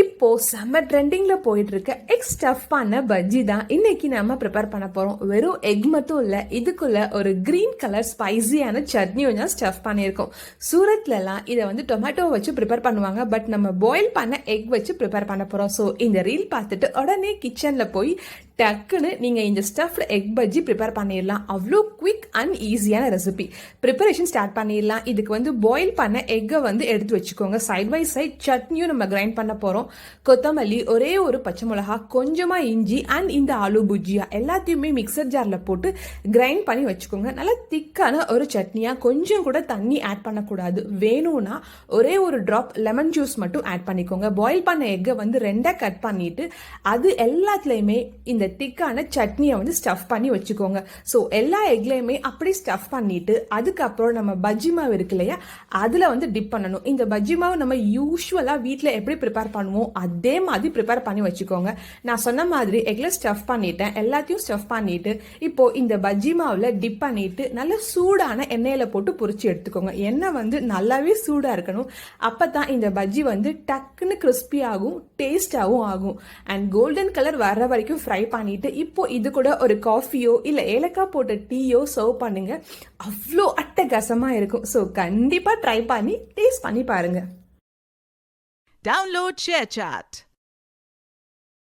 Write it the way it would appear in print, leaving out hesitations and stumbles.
இப்போ செம்ம ட்ரெண்டிங்கில் போயிட்டு இருக்க எக் ஸ்டஃப் பண்ண பஜ்ஜி தான் இன்னைக்கு நம்ம ப்ரிப்பேர் பண்ண போகிறோம். வெறும் எக் மட்டும் இல்லை, இதுக்குள்ள ஒரு கிரீன் கலர் ஸ்பைசியான சட்னியும் தான் ஸ்டஃப் பண்ணியிருக்கோம். சூரத்லலாம் இதை வந்து டொமேட்டோ வச்சு ப்ரிப்பேர் பண்ணுவாங்க, பட் நம்ம பாயில் பண்ண எக் வச்சு ப்ரிப்பேர் பண்ண போகிறோம். ஸோ இந்த ரீல் பார்த்துட்டு உடனே கிச்சனில் போய் டக்குன்னு நீங்கள் இந்த ஸ்டஃப்டு எக் பஜ்ஜி ப்ரிப்பேர் பண்ணிடலாம். அவ்வளோ குவிக் அண்ட் ஈஸியான ரெசிபி. ப்ரிப்பரேஷன் ஸ்டார்ட் பண்ணிடலாம். இதுக்கு வந்து பாயில் பண்ண எக்கை வந்து எடுத்து வச்சுக்கோங்க. சைட் பை சைட் சட்னியும் நம்ம கிரைண்ட் பண்ண போகிறோம். கொத்தமல்லி, ஒரே ஒரு பச்சை மிளகா, கொஞ்சமாக இஞ்சி அண்ட் இந்த ஆலு புஜ்ஜியா எல்லாத்தையுமே மிக்சர் ஜாரில் போட்டு கிரைண்ட் பண்ணி வச்சுக்கோங்க. நல்லா திக்கான ஒரு சட்னியாக, கொஞ்சம் கூட தண்ணி ஆட் பண்ணக்கூடாது. வேணும்னா ஒரே ஒரு ட்ராப் லெமன் ஜூஸ் மட்டும் ஆட் பண்ணிக்கோங்க. பாயில் பண்ண எக்கை வந்து ரெண்டாக கட் பண்ணிட்டு அது எல்லாத்துலேயுமே இந்த திக்கான சட்னியை வந்து ஸ்டஃப் பண்ணி வச்சுக்கோங்க. ஸோ எல்லா எக்லையுமே அப்படி ஸ்டஃப் பண்ணிட்டு அதுக்கப்புறம் நம்ம பஜ்ஜி மாவு இருக்கு இல்லையா, அதில் வந்து டிப் பண்ணணும். இந்த பஜ்ஜி மாவு நம்ம யூஸ்வலாக வீட்டில் எப்படி ப்ரிப்பேர் பண்ணுவோம் அதே மாதிரி ப்ரிப்பேர் பண்ணி வச்சுக்கோங்க. நான் சொன்ன மாதிரி எக்ல ஸ்டஃப் பண்ணிட்டேன், எல்லாத்தையும் ஸ்டஃப் பண்ணிட்டு இப்போ இந்த பஜ்ஜி மாவில் டிப் பண்ணிட்டு நல்ல சூடான எண்ணெயில் போட்டு பொரிச்சு எடுத்துக்கோங்க. எண்ணெய் வந்து நல்லாவே சூடாக இருக்கணும். அப்போ தான் இந்த பஜ்ஜி வந்து டக்குன்னு கிறிஸ்பி ஆகும், டேஸ்டாகவும் ஆகும். அண்ட் கோல்டன் கலர் வர்ற வரைக்கும் ஃப்ரை பண்ணிட்டு இப்போ இது கூட ஒரு காஃபியோ இல்லை ஏலக்காய் போட்ட டீயோ சர்வ் பண்ணுங்க. அவ்வளோ அட்டகாசமாக இருக்கும். ஸோ கண்டிப்பாக ட்ரை பண்ணி டேஸ்ட் பண்ணி பாருங்க. Download ShareChat.